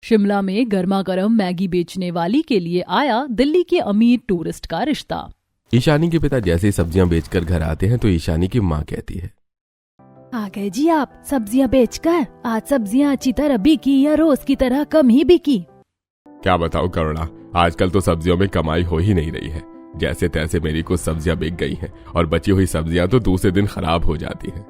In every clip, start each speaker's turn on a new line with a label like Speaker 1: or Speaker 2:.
Speaker 1: शिमला में गर्मा गर्म मैगी बेचने वाली के लिए आया दिल्ली के अमीर टूरिस्ट का रिश्ता।
Speaker 2: ईशानी के पिता जैसे ही सब्जियां बेचकर घर आते हैं तो ईशानी की माँ कहती है,
Speaker 1: आ गए जी आप सब्जियां बेचकर। आज सब्जियां अच्छी तरह बिकी या रोज की तरह कम ही बिकी?
Speaker 2: क्या बताऊं करुणा, आजकल तो सब्जियों में कमाई हो ही नहीं रही है। जैसे तैसे मेरी कुछ सब्जियां बिक गई हैं और बची हुई सब्जियां तो दूसरे दिन खराब हो जाती हैं।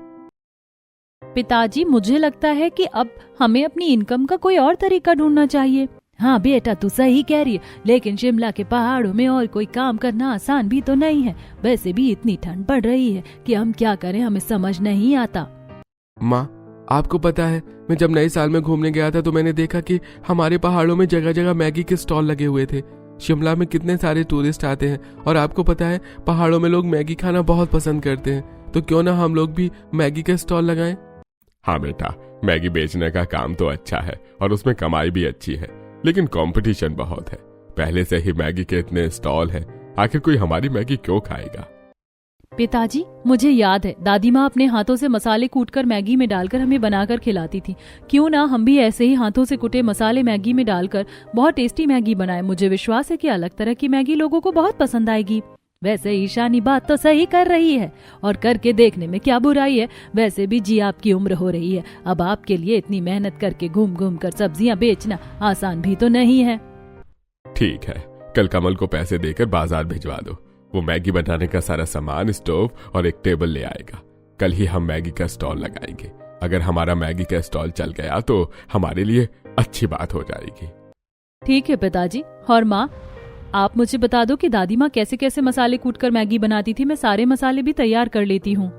Speaker 1: पिताजी, मुझे लगता है कि अब हमें अपनी इनकम का कोई और तरीका ढूंढना चाहिए। हाँ बेटा, तू सही कह रही है, लेकिन शिमला के पहाड़ों में और कोई काम करना आसान भी तो नहीं है। वैसे भी इतनी ठंड पड़ रही है कि हम क्या करें, हमें समझ नहीं आता।
Speaker 2: माँ, आपको पता है, मैं जब नए साल में घूमने गया था तो मैंने देखा कि हमारे पहाड़ों में जगह जगह मैगी के स्टॉल लगे हुए थे। शिमला में कितने सारे टूरिस्ट आते हैं और आपको पता है पहाड़ों में लोग मैगी खाना बहुत पसंद करते हैं, तो क्यों ना हम लोग भी मैगी के स्टॉल लगाएं? हाँ बेटा, मैगी बेचने का काम तो अच्छा है और उसमें कमाई भी अच्छी है, लेकिन कंपटीशन बहुत है। पहले से ही मैगी के इतने स्टॉल हैं, आखिर कोई हमारी मैगी क्यों खाएगा?
Speaker 1: पिताजी, मुझे याद है दादी माँ अपने हाथों से मसाले कूटकर मैगी में डालकर हमें बनाकर खिलाती थी। क्यों ना हम भी ऐसे ही हाथों से कुटे मसाले मैगी में डालकर बहुत टेस्टी मैगी बनाए। मुझे विश्वास है कि अलग तरह की मैगी लोगों को बहुत पसंद आएगी। वैसे ईशानी बात तो सही कर रही है और करके देखने में क्या बुराई है। वैसे भी जी आपकी उम्र हो रही है, अब आपके लिए इतनी मेहनत करके घूम घूम कर सब्जियां बेचना आसान भी तो नहीं है।
Speaker 2: ठीक है, कल कमल को पैसे देकर बाजार भिजवा दो। वो मैगी बनाने का सारा सामान, स्टोव और एक टेबल ले आएगा। कल ही हम मैगी का स्टॉल लगाएंगे। अगर हमारा मैगी का स्टॉल चल गया तो हमारे लिए अच्छी बात हो जाएगी।
Speaker 1: ठीक है पिताजी। और माँ, आप मुझे बता दो कि दादी माँ कैसे कैसे मसाले कूटकर मैगी बनाती थी। मैं सारे मसाले भी तैयार कर लेती हूँ।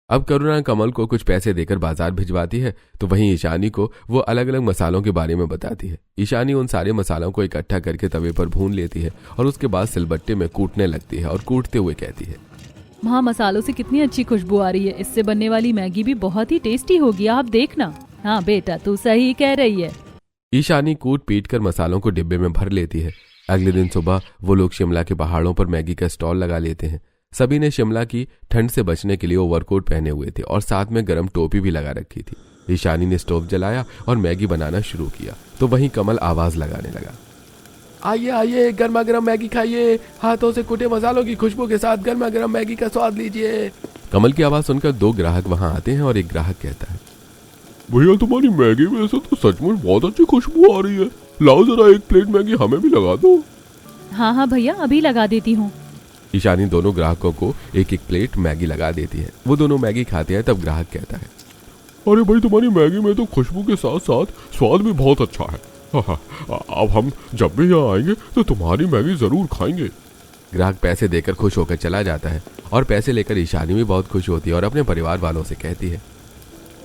Speaker 2: अब करुणा कमल को कुछ पैसे देकर बाजार भिजवाती है तो वहीं ईशानी को वो अलग अलग मसालों के बारे में बताती है। ईशानी उन सारे मसालों को इकट्ठा करके तवे पर भून लेती है और उसके बाद सिलबट्टे में कूटने लगती है और कूटते हुए कहती है,
Speaker 1: माँ, मसालों से कितनी अच्छी खुशबू आ रही है। इससे बनने वाली मैगी भी बहुत ही टेस्टी होगी, आप देखना। हाँ बेटा, तू सही कह रही है।
Speaker 2: ईशानी कूट पीट कर मसालों को डिब्बे में भर लेती है। अगले दिन सुबह वो लोग शिमला के पहाड़ों पर मैगी का स्टॉल लगा लेते हैं। सभी ने शिमला की ठंड से बचने के लिए ओवरकोट पहने हुए थे और साथ में गर्म टोपी भी लगा रखी थी। ईशानी ने स्टोव जलाया और मैगी बनाना शुरू किया तो वहीं कमल आवाज लगाने लगा, आइए आइए, गर्मा गर्म मैगी खाइए, हाथों से कुटे मसालों की खुशबू के साथ गर्मा गर्म मैगी का स्वाद लीजिए। कमल की आवाज सुनकर दो ग्राहक वहां आते हैं और एक ग्राहक कहता है, भैया तुम्हारी मैगी में से तो सचमुच बहुत अच्छी खुशबू आ रही है, लाओ जरा एक प्लेट मैगी हमें भी लगा दो।
Speaker 1: हाँ हाँ भैया, अभी लगा देती हूँ।
Speaker 2: ईशानी दोनों ग्राहकों को एक एक प्लेट मैगी लगा देती है। वो दोनों मैगी खाते हैं तब ग्राहक कहता है, अरे भाई तुम्हारी मैगी में तो खुशबू के साथ साथ स्वाद भी बहुत अच्छा है। अब हम जब भी यहाँ आएंगे तो तुम्हारी मैगी जरूर खाएंगे। ग्राहक पैसे देकर खुश होकर चला जाता है और पैसे लेकर ईशानी भी बहुत खुश होती है और अपने परिवार वालों से कहती है,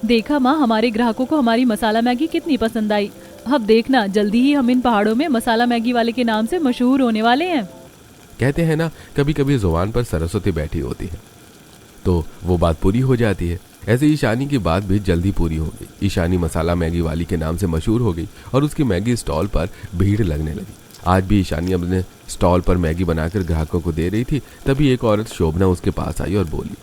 Speaker 1: देखा माँ, हमारे ग्राहकों को हमारी मसाला मैगी कितनी पसंद आई। अब देखना, जल्दी ही हम इन पहाड़ों में मसाला मैगी वाले के नाम से मशहूर होने वाले हैं।
Speaker 2: कहते हैं ना, कभी कभी जुबान पर सरस्वती बैठी होती है तो वो बात पूरी हो जाती है। ऐसे ईशानी की बात भी जल्दी पूरी हो गई। ईशानी मसाला मैगी वाली के नाम से मशहूर हो गई और उसकी मैगी स्टॉल पर भीड़ लगने लगी। आज भी ईशानी अपने स्टॉल पर मैगी बनाकर ग्राहकों को दे रही थी, तभी एक औरत शोभना उसके पास आई और बोली,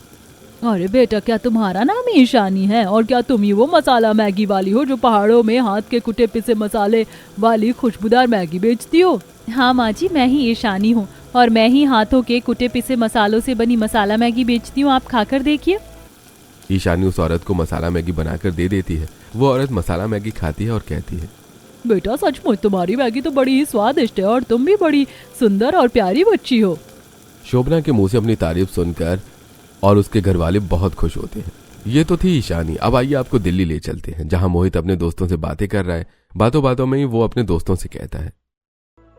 Speaker 1: अरे बेटा, क्या तुम्हारा नाम ईशानी है और क्या तुम ही वो मसाला मैगी वाली हो जो पहाड़ों में हाथ के कुटे पिसे मसाले वाली खुशबूदार मैगी बेचती हो? हाँ माँ जी, मैं ही ईशानी हूँ और मैं ही हाथों के कुटे पिसे मसालों से बनी मसाला मैगी बेचती हूँ, आप खाकर देखिए।
Speaker 2: ईशानी उस औरत को मसाला मैगी बनाकर दे देती है। वो औरत मसाला मैगी खाती है और कहती है,
Speaker 1: बेटा सचमुच तुम्हारी मैगी तो बड़ी ही स्वादिष्ट है और तुम भी बड़ी सुंदर और प्यारी बच्ची हो।
Speaker 2: शोभना के मुंह से अपनी तारीफ सुनकर और उसके घर वाले बहुत खुश होते हैं। ये तो थी ईशानी। अब आइए आपको दिल्ली ले चलते हैं, जहां मोहित अपने दोस्तों से बातें कर रहा है। बातों बातों में ही वो अपने दोस्तों से कहता है,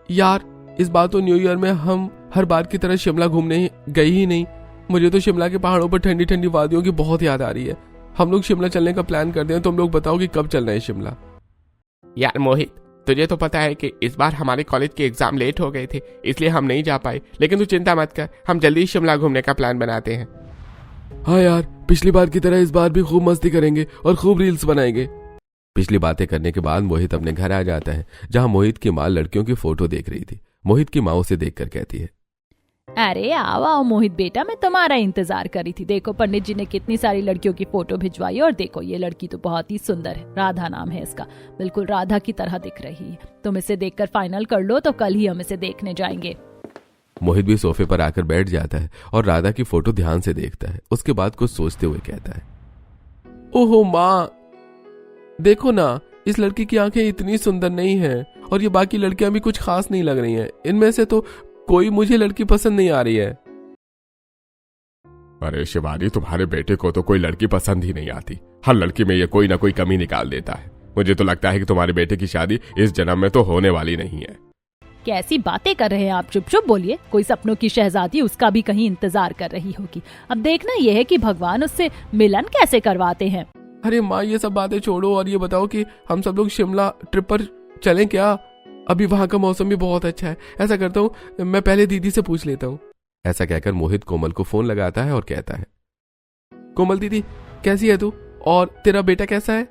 Speaker 2: यार इस बार तो न्यू ईयर में हम हर बार की तरह शिमला घूमने गए ही नहीं। मुझे तो शिमला के पहाड़ों पर ठंडी ठंडी वादियों की बहुत याद आ रही है। हम लोग शिमला चलने का प्लान करते हैं, तुम लोग बताओ कि कब चलना है शिमला।
Speaker 3: यार मोहित, तुझे तो पता है कि इस बार हमारे कॉलेज के एग्जाम लेट हो गए थे, इसलिए हम नहीं जा पाए, लेकिन तू चिंता मत कर, हम जल्दी शिमला घूमने का प्लान बनाते हैं।
Speaker 2: हाँ यार, पिछली बार की तरह इस बार भी खूब मस्ती करेंगे और खूब रील्स बनाएंगे। पिछली बातें करने के बाद मोहित अपने घर आ जाता है, जहां मोहित की माँ लड़कियों की फोटो देख रही थी। मोहित की माँ उसे देखकर कहती है,
Speaker 1: अरे आओ आओ मोहित बेटा, मैं तुम्हारा इंतजार कर रही थी। देखो पंडित जी ने कितनी सारी लड़कियों की फोटो भिजवाई और देखो ये लड़की तो बहुत ही सुंदर है, राधा नाम है इसका, बिल्कुल राधा की तरह दिख रही है। तुम इसे देखकर फाइनल कर लो तो कल ही हम इसे देखने जाएंगे।
Speaker 2: मोहित भी सोफे पर आकर बैठ जाता है और राधा की फोटो ध्यान से देखता है। उसके बाद कुछ सोचते हुए कहता है, ओहो माँ, देखो ना, इस लड़की की आंखें इतनी सुंदर नहीं हैं और ये बाकी लड़कियां भी कुछ खास नहीं लग रही हैं। इनमें से तो कोई मुझे लड़की पसंद नहीं आ रही है।
Speaker 3: अरे शिवानी, तुम्हारे बेटे को तो कोई लड़की पसंद ही नहीं आती। हर लड़की में ये कोई ना कोई कमी निकाल देता है। मुझे तो लगता है कि तुम्हारे बेटे की शादी इस जन्म में तो होने वाली नहीं है।
Speaker 1: कैसी बातें कर रहे हैं आप, चुप चुप बोलिए। कोई सपनों की शहजादी उसका भी कहीं इंतजार कर रही होगी। अब देखना यह है कि भगवान उससे मिलन कैसे करवाते हैं।
Speaker 2: अरे माँ, ये सब बातें छोड़ो और ये बताओ कि हम सब लोग शिमला ट्रिप पर चलें क्या? अभी वहां का मौसम भी बहुत अच्छा है। ऐसा करता हूँ, मैं पहले दीदी से पूछ लेता हूँ। ऐसा कहकर मोहित कोमल को फोन लगाता है और कहता है, कोमल दीदी कैसी है तू, और तेरा बेटा कैसा है?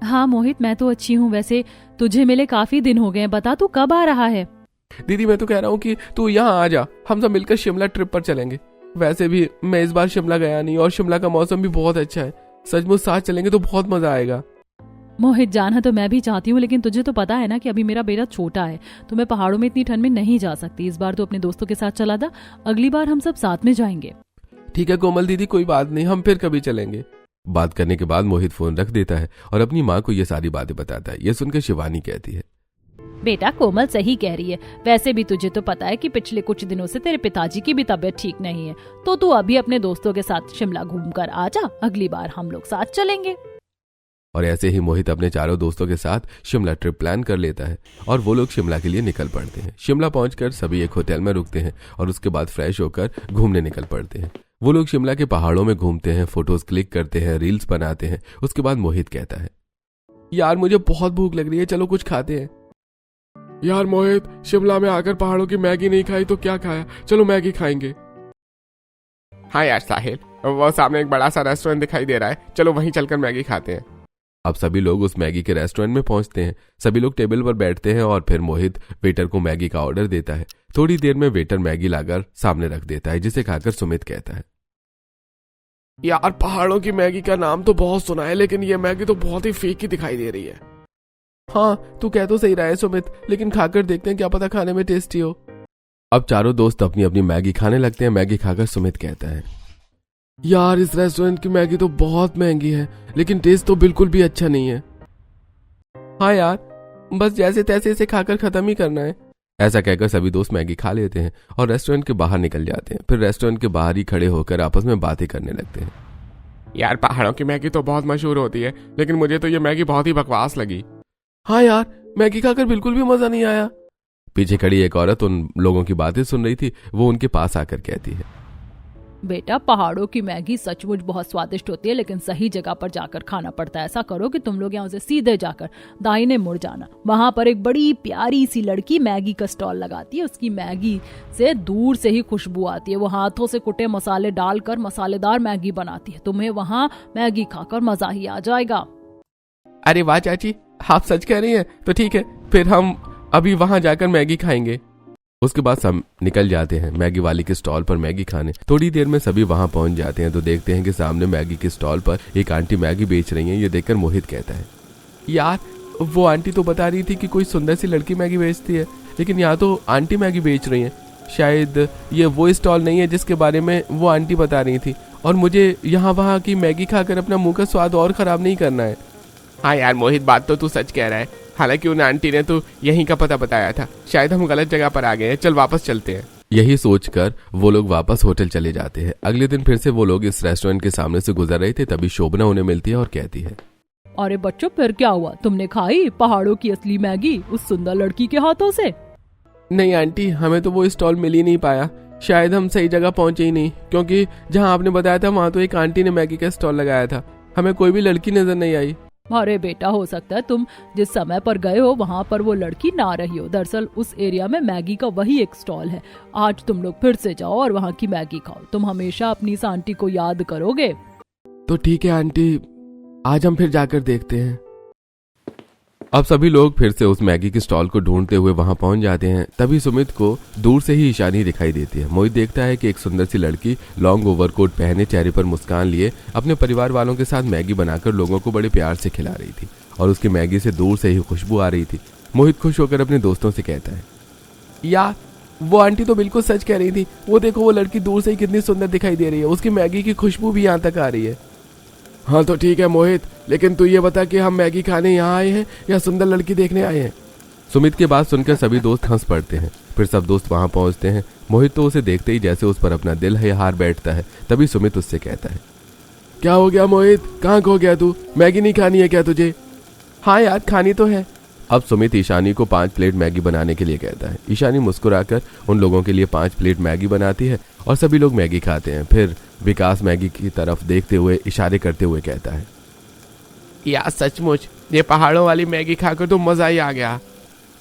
Speaker 1: हाँ मोहित, मैं तो अच्छी हूँ। वैसे तुझे मिले काफी दिन हो गए, बता तू कब आ रहा है?
Speaker 2: दीदी मैं तो कह रहा हूँ कि तू यहाँ आ जा, हम सब मिलकर शिमला ट्रिप पर चलेंगे। वैसे भी मैं इस बार शिमला गया नहीं और शिमला का मौसम भी बहुत अच्छा है। सचमुच साथ चलेंगे तो बहुत मजा आएगा।
Speaker 1: मोहित जाना तो मैं भी चाहती हूँ, लेकिन तुझे तो पता है ना कि अभी मेरा बेटा छोटा है, तो मैं पहाड़ों में इतनी ठंड में नहीं जा सकती। इस बार तो अपने दोस्तों के साथ चला था, अगली बार हम सब साथ में जाएंगे।
Speaker 2: ठीक है कोमल दीदी, कोई बात नहीं, हम फिर कभी चलेंगे। बात करने के बाद मोहित फोन रख देता है और अपनी माँ को ये सारी बातें बताता है। ये सुनकर शिवानी कहती है,
Speaker 1: बेटा कोमल सही कह रही है। वैसे भी तुझे तो पता है कि पिछले कुछ दिनों से तेरे पिताजी की भी तबीयत ठीक नहीं है, तो तू अभी अपने दोस्तों के साथ शिमला घूम कर आ जा, अगली बार हम लोग साथ चलेंगे।
Speaker 2: और ऐसे ही मोहित अपने चारों दोस्तों के साथ शिमला ट्रिप प्लान कर लेता है और वो लोग शिमला के लिए निकल पड़ते हैं। शिमला पहुंचकर सभी एक होटल में रुकते हैं और उसके बाद फ्रेश होकर घूमने निकल पड़ते हैं। वो लोग शिमला के पहाड़ों में घूमते हैं, फोटोज क्लिक करते हैं, रील्स बनाते हैं। उसके बाद मोहित कहता है, यार मुझे बहुत भूख लग रही है, चलो कुछ खाते हैं।
Speaker 3: यार मोहित, शिमला में आकर पहाड़ों की मैगी नहीं खाई तो क्या खाया, चलो मैगी खाएंगे। हाँ यार साहिल, वो सामने एक बड़ा सा रेस्टोरेंट दिखाई दे रहा है, चलो वहीं चलकर मैगी खाते हैं।
Speaker 2: अब सभी लोग उस मैगी के रेस्टोरेंट में पहुंचते हैं। सभी लोग टेबल पर बैठते हैं और फिर मोहित वेटर को मैगी का ऑर्डर देता है। थोड़ी देर में वेटर मैगी लाकर सामने रख देता है, जिसे खाकर सुमित कहता है,
Speaker 3: यार पहाड़ों की मैगी का नाम तो बहुत सुना है, लेकिन ये मैगी तो बहुत ही फीकी दिखाई दे रही है।
Speaker 2: हाँ तू कह तो सही रहा है सुमित, लेकिन खाकर देखते हैं, क्या पता खाने में टेस्टी हो। अब चारों दोस्त अपनी अपनी मैगी खाने लगते हैं। मैगी खाकर सुमित कहता है, यार इस रेस्टोरेंट की मैगी तो बहुत महंगी है, लेकिन टेस्ट तो बिल्कुल भी अच्छा नहीं है। हाँ यार, बस जैसे तैसे इसे खाकर खत्म ही करना है। ऐसा कहकर सभी दोस्त मैगी खा लेते हैं और रेस्टोरेंट के बाहर निकल जाते हैं। फिर रेस्टोरेंट के बाहर ही खड़े होकर आपस में बातें करने लगते हैं।
Speaker 3: यार पहाड़ों की मैगी तो बहुत मशहूर होती है, लेकिन मुझे तो ये मैगी बहुत ही बकवास लगी।
Speaker 2: हाँ यार, मैगी खाकर बिल्कुल भी मजा नहीं आया। पीछे खड़ी एक औरत उन लोगों की बातें सुन रही थी। वो उनके पास आकर कहती है,
Speaker 1: बेटा पहाड़ों की मैगी सचमुच बहुत स्वादिष्ट होती है, लेकिन सही जगह पर जाकर खाना पड़ता है। ऐसा करो कि तुम लोग यहाँ से सीधे जाकर दाहिने मुड़ जाना, वहां पर एक बड़ी प्यारी सी लड़की मैगी का स्टॉल लगाती है। उसकी मैगी से दूर से ही खुशबू आती है। वो हाथों से कुटे मसाले डालकर मसालेदार मैगी बनाती है। तुम्हें वहाँ मैगी खाकर मजा ही आ जाएगा।
Speaker 2: अरे वाह चाची, आप सच कह रही हैं, तो ठीक है, फिर हम अभी वहां जाकर मैगी खाएंगे। उसके बाद सब निकल जाते हैं मैगी वाली के स्टॉल पर मैगी खाने। थोड़ी देर में सभी वहां पहुंच जाते हैं तो देखते हैं कि सामने मैगी के स्टॉल पर एक आंटी मैगी बेच रही हैं। ये देखकर मोहित कहता है, यार वो आंटी तो बता रही थी कि कोई सुंदर सी लड़की मैगी बेचती है, लेकिन यहाँ तो आंटी मैगी बेच रही हैं। शायद ये वो स्टॉल नहीं है जिसके बारे में वो आंटी बता रही थी, और मुझे यहाँ वहाँ की मैगी खाकर अपना मुंह का स्वाद और खराब नहीं करना है।
Speaker 3: हाँ यार मोहित, बात तो तू सच कह रहा है। हालांकि उन आंटी ने तो यहीं का पता बताया था, शायद हम गलत जगह पर आ गए हैं, चल वापस चलते हैं।
Speaker 2: यही सोचकर वो लोग वापस होटल चले जाते हैं। अगले दिन फिर से वो लोग इस रेस्टोरेंट के सामने से गुजर रहे थे, तभी शोभना उन्हें मिलती है और कहती है,
Speaker 1: अरे बच्चों फिर क्या हुआ, तुमने खाई पहाड़ों की असली मैगी उस सुंदर लड़की के हाथों से?
Speaker 2: नहीं आंटी, हमें तो वो स्टॉल मिल ही नहीं पाया। शायद हम सही जगह पहुंचे ही नहीं, क्योंकि जहाँ आपने बताया था वहाँ तो एक आंटी ने मैगी का स्टॉल लगाया था। हमें कोई भी लड़की नजर नहीं आई।
Speaker 1: अरे बेटा, हो सकता है तुम जिस समय पर गए हो वहाँ पर वो लड़की ना रही हो। दरअसल उस एरिया में मैगी का वही एक स्टॉल है। आज तुम लोग फिर से जाओ और वहाँ की मैगी खाओ। तुम हमेशा अपनी इस आंटी को याद करोगे।
Speaker 2: तो ठीक है आंटी, आज हम फिर जाकर देखते हैं। अब सभी लोग फिर से उस मैगी के स्टॉल को ढूंढते हुए वहां पहुंच जाते हैं। तभी सुमित को दूर से ही ईशानी दिखाई देती है। मोहित देखता है कि एक सुंदर सी लड़की लॉन्ग ओवरकोट पहने, चेहरे पर मुस्कान लिए अपने परिवार वालों के साथ मैगी बनाकर लोगों को बड़े प्यार से खिला रही थी और उसकी मैगी से दूर से ही खुशबू आ रही थी। मोहित खुश होकर अपने दोस्तों से कहता है, यार वो आंटी तो बिल्कुल सच कह रही थी। वो देखो, वो लड़की दूर से ही कितनी सुंदर दिखाई दे रही है, उसकी मैगी की खुशबू भी यहाँ तक आ रही है।
Speaker 3: हाँ तो ठीक है मोहित, लेकिन तू ये बता कि हम मैगी खाने यहाँ आए हैं या सुंदर लड़की देखने आए हैं?
Speaker 2: सुमित की बात सुनकर सभी दोस्त हंस पड़ते हैं। फिर सब दोस्त वहां पहुंचते हैं। मोहित तो उसे देखते ही जैसे उस पर अपना दिल है हार बैठता है। तभी सुमित उससे कहता है,
Speaker 3: क्या हो गया मोहित, कहाँ खो गया तू? मैगी नहीं खानी है क्या तुझे?
Speaker 1: हाँ यार, खानी तो है।
Speaker 2: अब सुमित ईशानी को 5 प्लेट मैगी बनाने के लिए कहता है। ईशानी मुस्कुराकर उन लोगों के लिए 5 प्लेट मैगी बनाती है और सभी लोग मैगी खाते हैं। फिर विकास मैगी की तरफ देखते हुए इशारे करते हुए कहता है,
Speaker 3: यार सचमुच ये पहाड़ों वाली मैगी खाकर तो मजा ही आ गया।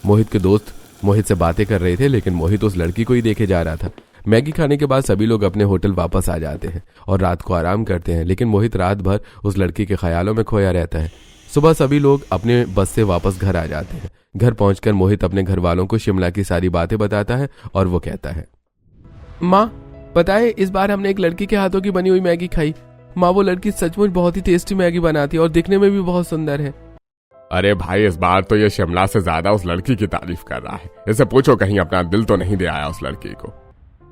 Speaker 2: मोहित के दोस्त मोहित से बातें कर रहे थे, लेकिन मोहित उस लड़की को ही देखे जा रहा था। मैगी खाने के बाद सभी लोग अपने होटल वापस आ जाते हैं और रात को आराम करते हैं, लेकिन मोहित रात भर उस लड़की के ख्यालों में खोया रहता है। सुबह सभी लोग अपने बस से वापस घर आ जाते हैं। घर पहुंचकर मोहित अपने घर वालों को शिमला की सारी बातें बताता है और वो कहता है,
Speaker 3: माँ पता है इस बार हमने एक लड़की के हाथों की बनी हुई मैगी खाई। माँ वो लड़की सचमुच बहुत ही टेस्टी मैगी बनाती है और दिखने में भी बहुत सुंदर है। अरे भाई इस बार तो ये शिमला से ज्यादा उस लड़की की तारीफ कर रहा है। इसे पूछो कहीं अपना दिल तो नहीं दे आया उस लड़की को।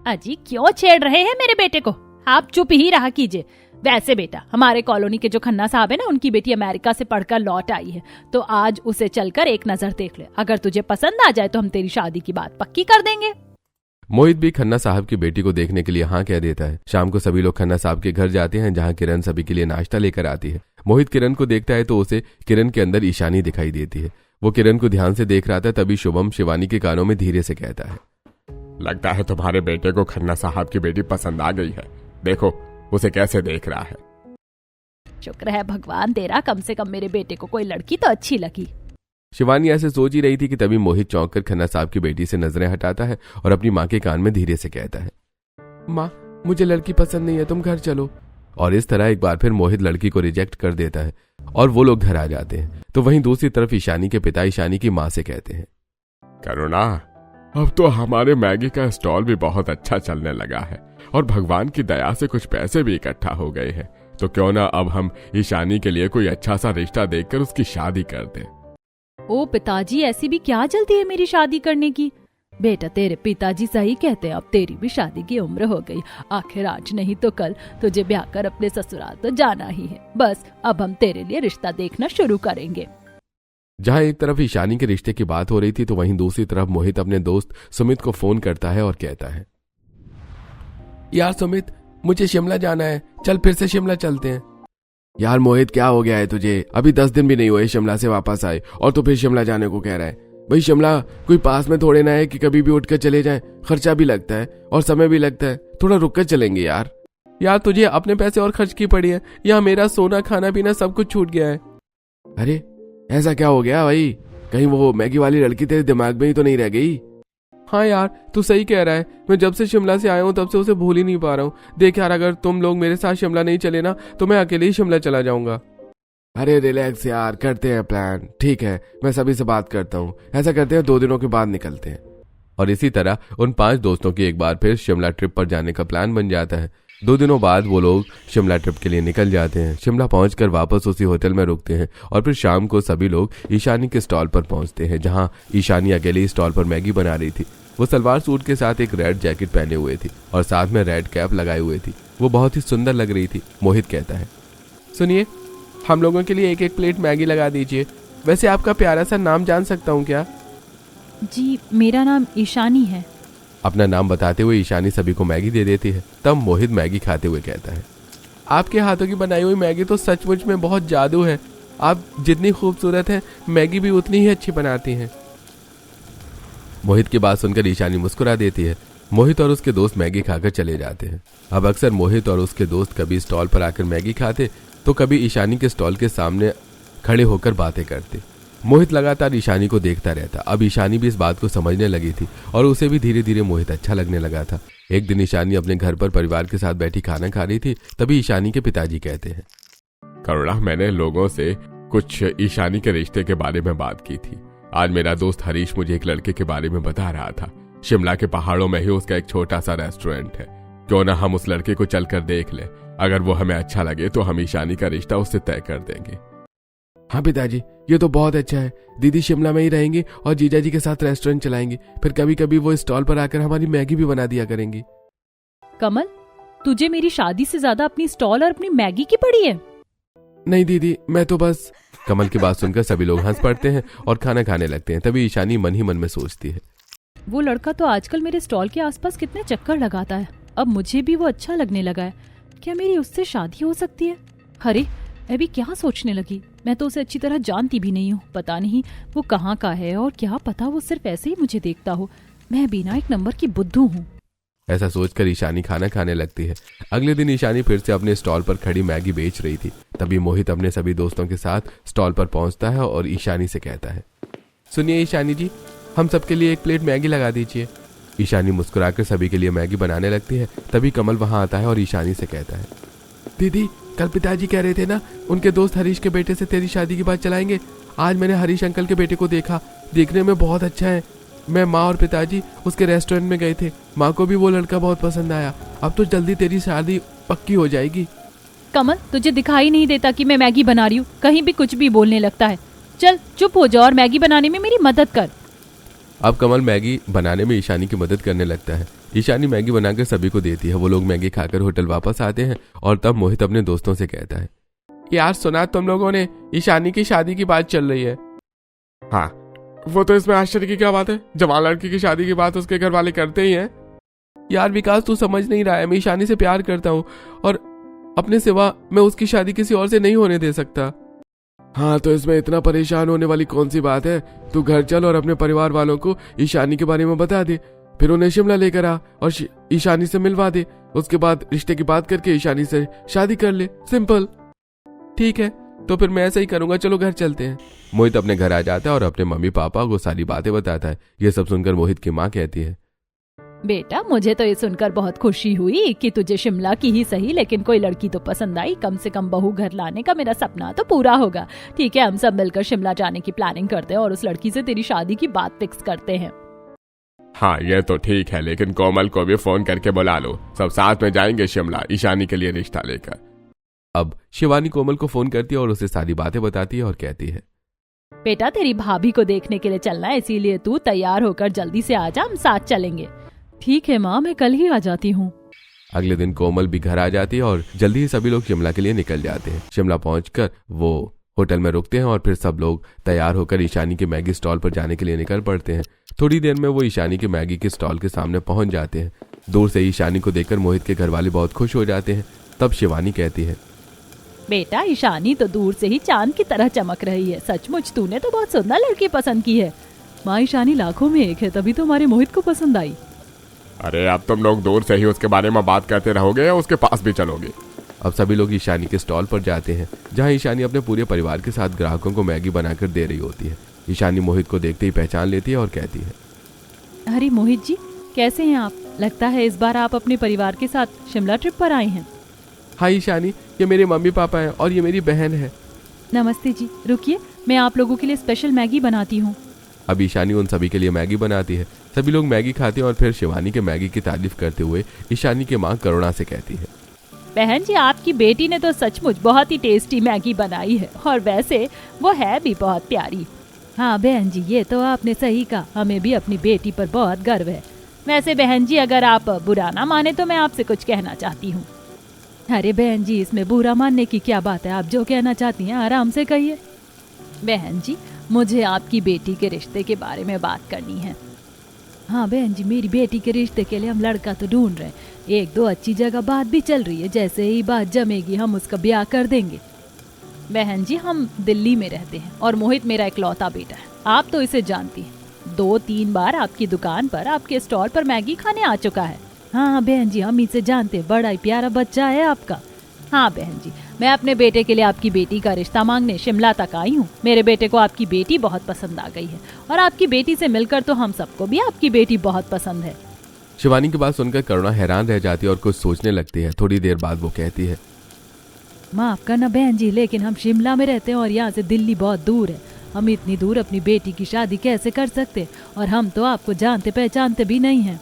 Speaker 1: अजी क्यों छेड़ रहे हैं मेरे बेटे को? आप चुप ही रहा कीजिए। वैसे बेटा, हमारे कॉलोनी के जो खन्ना साहब है ना, उनकी बेटी अमेरिका से पढ़कर लौट आई है, तो आज उसे चलकर एक नजर देख ले। अगर तुझे पसंद आ जाए तो हम तेरी शादी की बात पक्की कर देंगे।
Speaker 2: मोहित भी खन्ना साहब की बेटी को देखने के लिए हाँ कह देता है। शाम को सभी लोग खन्ना साहब के घर जाते हैं, जहाँ किरण सभी के लिए नाश्ता लेकर आती है। मोहित किरण को देखता है तो उसे किरण के अंदर ईशानी दिखाई देती है। वो किरण को ध्यान से देख रहा था, तभी शुभम शिवानी के कानों में धीरे से कहता है,
Speaker 3: लगता है तुम्हारे बेटे को खन्ना साहब की बेटी पसंद आ गई है। देखो उसे कैसे देख रहा है।
Speaker 1: शुक्र है भगवान तेरा, कम से कम मेरे बेटे को कोई लड़की तो अच्छी लगी।
Speaker 2: शिवानी ऐसे सोच ही रही थी कि तभी मोहित चौंक कर खन्ना साहब की बेटी से नजरें हटाता है और अपनी माँ के कान में धीरे से कहता है,
Speaker 3: माँ मुझे लड़की पसंद नहीं है, तुम घर चलो।
Speaker 2: और इस तरह एक बार फिर मोहित लड़की को रिजेक्ट कर देता है और वो लोग घर आ जाते हैं। तो वहीं दूसरी तरफ ईशानी के पिता ईशानी की माँ से कहते हैं,
Speaker 3: करुणा अब तो हमारे मैगी का स्टॉल भी बहुत अच्छा चलने लगा है और भगवान की दया से कुछ पैसे भी इकट्ठा हो गए हैं, तो क्यों ना अब हम ईशानी के लिए कोई अच्छा सा रिश्ता देखकर उसकी शादी कर दें।
Speaker 1: ओ पिताजी, ऐसी भी क्या जल्दी है मेरी शादी करने की? बेटा तेरे पिताजी सही कहते हैं, अब तेरी भी शादी की उम्र हो गई। आखिर आज नहीं तो कल तुझे ब्याह कर अपने ससुराल तो जाना ही है। बस अब हम तेरे लिए रिश्ता देखना शुरू करेंगे।
Speaker 2: जहां एक तरफ ईशानी के रिश्ते की बात हो रही थी, तो वहीं दूसरी तरफ मोहित अपने दोस्त सुमित को फोन करता है और कहता है,
Speaker 3: यार सुमित मुझे शिमला जाना है, चल फिर से शिमला चलते हैं।
Speaker 2: यार मोहित क्या हो गया है तुझे? अभी 10 दिन भी नहीं हुए शिमला से वापस आए और तू फिर शिमला जाने को कह रहा है।
Speaker 3: भाई शिमला कोई पास में थोड़े ना है कि कभी भी उठकर चले जाएं। खर्चा भी लगता है और समय भी लगता है, थोड़ा रुक कर चलेंगे यार।
Speaker 2: यार तुझे अपने पैसे और खर्च की पड़ी है, यहाँ मेरा सोना खाना पीना सब कुछ छूट गया है।
Speaker 3: अरे ऐसा क्या हो गया भाई? कहीं वो मैगी वाली लड़की तेरे दिमाग में ही तो नहीं रह गई?
Speaker 2: हाँ यार तू सही कह रहा है, मैं जब से शिमला से आया हूँ तब से उसे भूल ही नहीं पा रहा हूँ। देख यार, अगर तुम लोग मेरे साथ शिमला नहीं चले ना तो मैं अकेले ही शिमला चला जाऊंगा।
Speaker 3: अरे रिलैक्स यार, करते हैं प्लान। ठीक है, मैं सभी से बात करता हूँ, ऐसा करते हैं 2 दिनों के बाद निकलते हैं।
Speaker 2: और इसी तरह उन 5 दोस्तों की एक बार फिर शिमला ट्रिप पर जाने का प्लान बन जाता है। 2 दिनों बाद वो लोग शिमला ट्रिप के लिए निकल जाते हैं। शिमला पहुंचकर वापस उसी होटल में रुकते हैं और फिर शाम को सभी लोग ईशानी के स्टॉल पर पहुंचते हैं, जहां ईशानी अकेले स्टॉल पर मैगी बना रही थी। वो सलवार सूट के साथ एक रेड जैकेट पहने हुए थी और साथ में रेड कैप लगाए हुए थी। वो बहुत ही सुंदर लग रही थी। मोहित कहता है,
Speaker 3: सुनिए हम लोगों के लिए 1-1 प्लेट मैगी लगा दीजिए। वैसे आपका प्यारा सा नाम जान सकता हूँ क्या?
Speaker 1: जी मेरा नाम ईशानी है।
Speaker 2: अपना नाम बताते हुए ईशानी सभी को मैगी दे देती है। तब मोहित मैगी खाते हुए कहता है,
Speaker 3: आपके हाथों की बनाई हुई मैगी तो सचमुच में बहुत जादू है। आप जितनी खूबसूरत हैं मैगी भी उतनी ही अच्छी बनाती हैं।
Speaker 2: मोहित की बात सुनकर ईशानी मुस्कुरा देती है। मोहित और उसके दोस्त मैगी खाकर चले जाते हैं। अब अक्सर मोहित और उसके दोस्त कभी स्टॉल पर आकर मैगी खाते तो कभी ईशानी के स्टॉल के सामने खड़े होकर बातें करते। मोहित लगातार ईशानी को देखता रहता। अब ईशानी भी इस बात को समझने लगी थी और उसे भी धीरे धीरे मोहित अच्छा लगने लगा था। एक दिन ईशानी अपने घर पर परिवार के साथ बैठी खाना खा रही थी। तभी ईशानी के पिताजी कहते हैं,
Speaker 3: करुणा मैंने लोगों से कुछ ईशानी के रिश्ते के बारे में बात की थी। आज मेरा दोस्त हरीश मुझे एक लड़के के बारे में बता रहा था। शिमला के पहाड़ों में ही उसका एक छोटा सा रेस्टोरेंट है। क्यों ना हम उस लड़के को चलकर देख लें। अगर वो हमें अच्छा लगे तो हम ईशानी का रिश्ता उससे तय कर देंगे।
Speaker 2: हाँ पिताजी, ये तो बहुत अच्छा है। दीदी शिमला में ही रहेंगी और जीजा जी के साथ रेस्टोरेंट चलाएंगी। फिर कभी कभी वो स्टॉल पर आकर हमारी मैगी भी बना दिया करेंगी।
Speaker 1: कमल, तुझे मेरी शादी से ज्यादा अपनी स्टॉल और अपनी मैगी की पड़ी है।
Speaker 2: नहीं दीदी, मैं तो बस। कमल की बात सुनकर सभी लोग हंस पड़ते हैं और खाना खाने लगते हैं। तभी ईशानी मन ही मन में सोचती है,
Speaker 1: वो लड़का तो आजकल मेरे स्टॉल के आसपास कितने चक्कर लगाता है। अब मुझे भी वो अच्छा लगने लगा है। क्या मेरी उससे शादी हो सकती है? अरे अभी क्या सोचने लगी। मैं तो उसे अच्छी तरह जानती भी नहीं हूँ। पता नहीं वो कहाँ का है और क्या पता वो सिर्फ ऐसे ही मुझे देखता हो। मैं भी ना एक नंबर की बुद्धू हूँ।
Speaker 2: ऐसा सोचकर ईशानी खाना खाने लगती है। अगले दिन ईशानी फिर से अपने स्टॉल पर खड़ी मैगी बेच रही थी। तभी मोहित अपने सभी दोस्तों के साथ स्टॉल पर पहुंचता है और ईशानी से कहता है, सुनिए ईशानी जी, हम सबके लिए एक प्लेट मैगी लगा दीजिए। ईशानी मुस्कुराकर सभी के लिए मैगी बनाने लगती है। तभी कमल वहां आता है और ईशानी से कहता है, दीदी कल पिताजी कह रहे थे ना उनके दोस्त हरीश के बेटे से तेरी शादी की बात चलाएंगे। आज मैंने हरीश अंकल के बेटे को देखा, देखने में बहुत अच्छा है। मैं, माँ और पिताजी उसके रेस्टोरेंट में गए थे। माँ को भी वो लड़का बहुत पसंद आया। अब तो जल्दी तेरी शादी पक्की हो जाएगी।
Speaker 1: कमल, तुझे दिखाई नहीं देता कि मैं मैगी बना रही हूँ? कहीं भी कुछ भी बोलने लगता है। चल चुप हो जा और मैगी बनाने में मेरी मदद कर।
Speaker 2: अब कमल मैगी बनाने में ईशानी की मदद करने लगता है। ईशानी मैगी बनाकर सभी को देती है। वो लोग मैगी खाकर होटल वापस आते हैं और तब मोहित अपने दोस्तों से कहता है,
Speaker 3: यार सुना तुम लोगों ने, ईशानी की शादी की बात चल रही है। हाँ, वो तो इसमें आश्चर्य की क्या बात है। जवान लड़की की शादी की बात उसके घर वाले करते ही हैं।
Speaker 2: यार विकास, तू समझ नहीं रहा है। मैं ईशानी से प्यार करता हूँ और अपने सिवा मैं उसकी शादी किसी और से नहीं होने दे सकता।
Speaker 3: हाँ, तो इसमें इतना परेशान होने वाली कौन सी बात है। तू घर चल और अपने परिवार वालों को ईशानी के बारे में बता दे। फिर उन्हें शिमला लेकर आ और ईशानी से मिलवा दे। उसके बाद रिश्ते की बात करके ईशानी से शादी कर ले। सिंपल।
Speaker 2: ठीक है, तो फिर मैं ऐसा ही करूंगा। चलो घर चलते हैं। मोहित अपने घर आ जाता है और अपने मम्मी पापा को सारी बातें बताता है। ये सब सुनकर मोहित की माँ कहती है,
Speaker 1: बेटा, मुझे तो ये सुनकर बहुत खुशी हुई कि तुझे शिमला की ही सही लेकिन कोई लड़की तो पसंद आई। कम से कम बहू घर लाने का मेरा सपना तो पूरा होगा। ठीक है, हम सब मिलकर शिमला जाने की प्लानिंग करते हैं और उस लड़की से तेरी शादी की बात फिक्स करते हैं।
Speaker 3: हाँ, ये तो ठीक है, लेकिन कोमल को भी फोन करके बुला लो। सब साथ में जाएंगे शिमला ईशानी के लिए रिश्ता लेकर।
Speaker 2: अब शिवानी कोमल को फोन करती है और उसे सारी बातें बताती है और कहती है,
Speaker 1: बेटा, तेरी भाभी को देखने के लिए चलना है, इसीलिए तू तैयार होकर जल्दी से आ जा, हम साथ चलेंगे। ठीक है माँ, मैं कल ही आ जाती हूँ।
Speaker 2: अगले दिन कोमल भी घर आ जाती है और जल्दी ही सभी लोग शिमला के लिए निकल जाते हैं। शिमला पहुंचकर वो होटल में रुकते हैं और फिर सब लोग तैयार होकर ईशानी के मैगी स्टॉल पर जाने के लिए निकल पड़ते हैं। थोड़ी देर में वो ईशानी के मैगी के स्टॉल के सामने पहुंच जाते हैं। दूर से ईशानी को देखकर मोहित के घर वाले बहुत खुश हो जाते हैं। तब शिवानी कहती है,
Speaker 1: बेटा, ईशानी तो दूर से ही चांद की तरह चमक रही है। सचमुच तूने तो बहुत सुंदर लड़की पसंद की है। माँ, ईशानी लाखों में एक है, तभी तो हमारे मोहित को पसंद आई।
Speaker 3: अरे अब तुम लोग दूर से ही उसके बारे में बात करते रहोगे या उसके पास भी चलोगे?
Speaker 2: अब सभी लोग ईशानी के स्टॉल पर जाते हैं जहां ईशानी अपने पूरे परिवार के साथ ग्राहकों को मैगी बनाकर दे रही होती है। ईशानी मोहित को देखते ही पहचान लेती है और कहती है,
Speaker 1: अरे मोहित जी, कैसे हैं आप? लगता है इस बार आप अपने परिवार के साथ शिमला ट्रिप पर आए हैं।
Speaker 2: हाँ ईशानी, ये मेरे मम्मी पापा हैं और ये मेरी बहन है।
Speaker 1: नमस्ते जी, रुकिए, मैं आप लोगों के लिए स्पेशल मैगी बनाती हूँ।
Speaker 2: अब ईशानी उन सभी के लिए मैगी बनाती है। सभी लोग मैगी खाते हैं और फिर शिवानी के मैगी की तारीफ करते हुए ईशानी की माँ करुणा से कहती है,
Speaker 1: बहन जी, आपकी बेटी ने तो सचमुच बहुत ही टेस्टी मैगी बनाई है और वैसे वो है भी बहुत प्यारी। हाँ बहन जी, ये तो आपने सही कहा। हमें भी अपनी बेटी पर बहुत गर्व है। वैसे बहन जी, अगर आप बुरा ना माने तो मैं आपसे कुछ कहना चाहती हूँ। अरे बहन जी, इसमें बुरा मानने की क्या बात है? आप जो कहना चाहती हैं आराम से कहिए। बहन जी, मुझे आपकी बेटी के रिश्ते के बारे में बात करनी है। हाँ बहन जी, मेरी बेटी के रिश्ते के लिए हम लड़का तो ढूंढ रहे हैं। एक दो अच्छी जगह बात भी चल रही है। जैसे ही बात जमेगी हम उसका ब्याह कर देंगे। बहन जी, हम दिल्ली में रहते हैं और मोहित मेरा इकलौता बेटा है। आप तो इसे जानती हैं। 2-3 बार आपकी दुकान पर, आपके स्टॉल पर मैगी खाने आ चुका है। हाँ बहन जी, हम इसे जानते हैं। बड़ा ही प्यारा बच्चा है आपका। हाँ बहन जी, मैं अपने बेटे के लिए आपकी बेटी का रिश्ता मांगने शिमला तक आई हूँ। मेरे बेटे को आपकी बेटी बहुत पसंद आ गई है और आपकी बेटी से मिलकर तो हम सबको भी आपकी बेटी बहुत पसंद है।
Speaker 2: शिवानी की बात सुनकर करुणा हैरान रह जाती है और कुछ सोचने लगती है। थोड़ी देर बाद वो कहती है,
Speaker 1: माफ करना बहन जी, लेकिन हम शिमला में रहते हैं और यहाँ से दिल्ली बहुत दूर है। हम इतनी दूर अपनी बेटी की शादी कैसे कर सकते, और हम तो आपको जानते पहचानते भी नहीं हैं।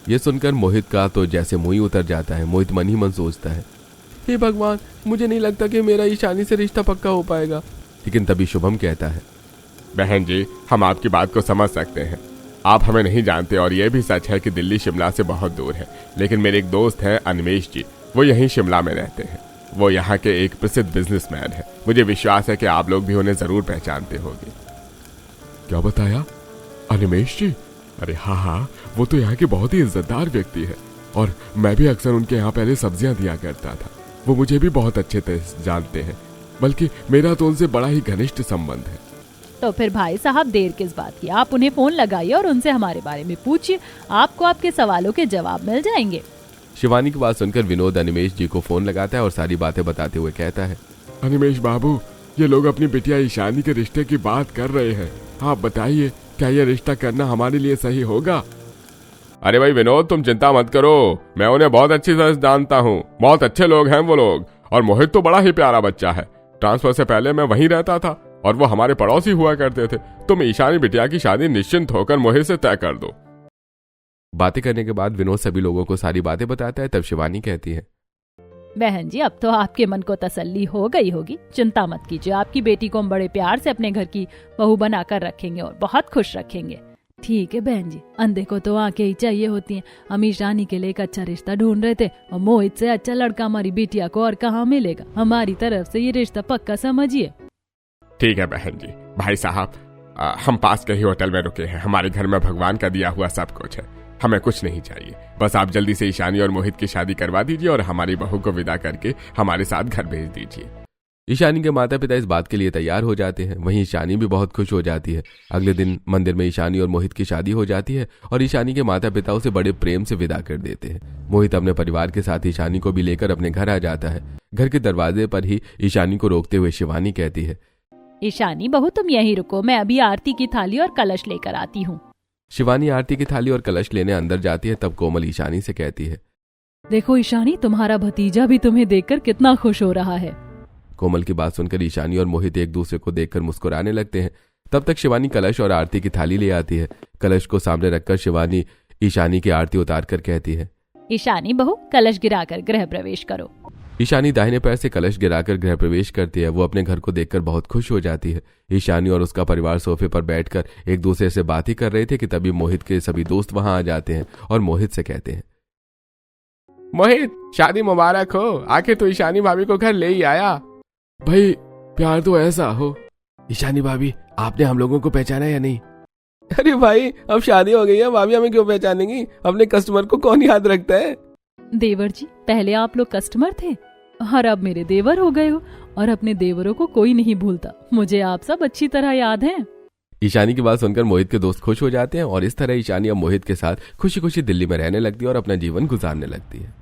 Speaker 2: ये सुनकर मोहित का तो जैसे मुंह ही उतर जाता है। मोहित मन ही मन सोचता है, हे भगवान, मुझे नहीं लगता कि मेरा ईशानी से रिश्ता पक्का हो पाएगा। लेकिन तभी शुभम कहता है,
Speaker 3: बहन जी, हम आपकी बात को समझ सकते हैं। आप हमें नहीं जानते और यह भी सच है कि दिल्ली शिमला से बहुत दूर है। लेकिन मेरे एक दोस्त हैं अनिमेश जी, वो यहीं शिमला में रहते हैं। वो यहाँ के एक प्रसिद्ध बिजनेसमैन है। मुझे विश्वास है कि आप लोग भी उन्हें जरूर पहचानते होंगे। क्या बताया? अनिमेश जी? अरे हाँ, वो तो यहाँ के बहुत ही इज्जतदार व्यक्ति है और मैं भी अक्सर उनके यहाँ पहले सब्जियां दिया करता था। वो मुझे भी बहुत अच्छे से जानते हैं, बल्कि मेरा तो उनसे बड़ा ही घनिष्ठ संबंध है।
Speaker 1: तो फिर भाई साहब देर किस बात की, आप उन्हें फोन लगाइए और उनसे हमारे बारे में पूछिए। आपको आपके सवालों के जवाब मिल जाएंगे।
Speaker 2: शिवानी की बात सुनकर विनोद अनिमेश जी को फोन लगाता है और सारी बातें बताते हुए कहता है,
Speaker 3: अनिमेश बाबू, ये लोग अपनी बिटिया ईशानी के रिश्ते की बात कर रहे हैं। आप बताइए, क्या ये रिश्ता करना हमारे लिए सही होगा? अरे भाई विनोद, तुम चिंता मत करो, मैं उन्हें बहुत अच्छी तरह जानता हूँ। बहुत अच्छे लोग हैं वो लोग, और मोहित तो बड़ा ही प्यारा बच्चा है। ट्रांसफर से पहले मैं वहीं रहता था और वो हमारे पड़ोसी हुआ करते थे। तुम ईशानी बिटिया की शादी निश्चिंत होकर मोहित से तय कर दो।
Speaker 2: बातें करने के बाद विनोद सभी लोगों को सारी बातें बताता है। तब शिवानी कहती है,
Speaker 1: बहन जी, अब तो आपके मन को तसल्ली हो गई होगी। चिंता मत कीजिए, आपकी बेटी को हम बड़े प्यार से अपने घर की बहू बनाकर रखेंगे और बहुत खुश रखेंगे। ठीक है बहन जी, अंधे को तो आंखें ही चाहिए होती हैं। हम ईशानी के लिए एक अच्छा रिश्ता ढूंढ रहे थे और मोहित से अच्छा लड़का हमारी बिटिया को और कहाँ मिलेगा। हमारी तरफ से ये रिश्ता पक्का समझिए।
Speaker 3: ठीक है बहन जी। भाई साहब, हम पास के ही होटल में रुके हैं। हमारे घर में भगवान का दिया हुआ सब कुछ है, हमें कुछ नहीं चाहिए। बस आप जल्दी से ईशानी और मोहित की शादी करवा दीजिए और हमारी बहू को विदा करके हमारे साथ घर भेज दीजिए।
Speaker 2: ईशानी के माता पिता इस बात के लिए तैयार हो जाते हैं। वहीं ईशानी भी बहुत खुश हो जाती है। अगले दिन मंदिर में ईशानी और मोहित की शादी हो जाती है और ईशानी के माता पिता उसे बड़े प्रेम से विदा कर देते हैं। मोहित अपने परिवार के साथ ईशानी को भी लेकर अपने घर आ जाता है। घर के दरवाजे पर ही ईशानी को रोकते हुए शिवानी कहती है,
Speaker 1: ईशानी बहू, तुम यहीं रुको, मैं अभी आरती की थाली और कलश लेकर आती हूँ।
Speaker 2: शिवानी आरती की थाली और कलश लेने अंदर जाती है। तब कोमल ईशानी से कहती है,
Speaker 1: देखो ईशानी, तुम्हारा भतीजा भी तुम्हें देखकर कितना खुश हो रहा है।
Speaker 2: कोमल की बात सुनकर ईशानी और मोहित एक दूसरे को देखकर मुस्कुराने लगते हैं। तब तक शिवानी कलश और आरती की थाली ले आती है। कलश को सामने रखकर शिवानी ईशानी की आरती उतार कर कहती है,
Speaker 1: ईशानी बहू, कलश गिराकर गृह प्रवेश करो।
Speaker 2: ईशानी दाहिने पैर से कलश गिराकर गृह प्रवेश करती है। वो अपने घर को देखकर बहुत खुश हो जाती है। ईशानी और उसका परिवार सोफे पर बैठकर एक दूसरे से बात ही कर रहे थे कि तभी मोहित के सभी दोस्त वहां आ जाते हैं और मोहित से कहते हैं,
Speaker 3: मोहित, शादी मुबारक हो। आखिर तो ईशानी भाभी को घर ले ही आया। भाई, प्यार तो ऐसा हो।
Speaker 2: ईशानी भाभी, आपने हम लोगों को पहचाना या नहीं?
Speaker 3: अरे भाई, अब शादी हो गई है, भाभी हमें क्यों पहचानेंगी? अपने कस्टमर को कौन याद रखता है?
Speaker 1: देवर जी, पहले आप लोग कस्टमर थे और अब मेरे देवर हो गए हो, और अपने देवरों को कोई नहीं भूलता। मुझे आप सब अच्छी तरह याद हैं।
Speaker 2: ईशानी की बात सुनकर मोहित के दोस्त खुश हो जाते हैं और इस तरह ईशानी अब मोहित के साथ खुशी खुशी दिल्ली में रहने लगती है और अपना जीवन गुजारने लगती है।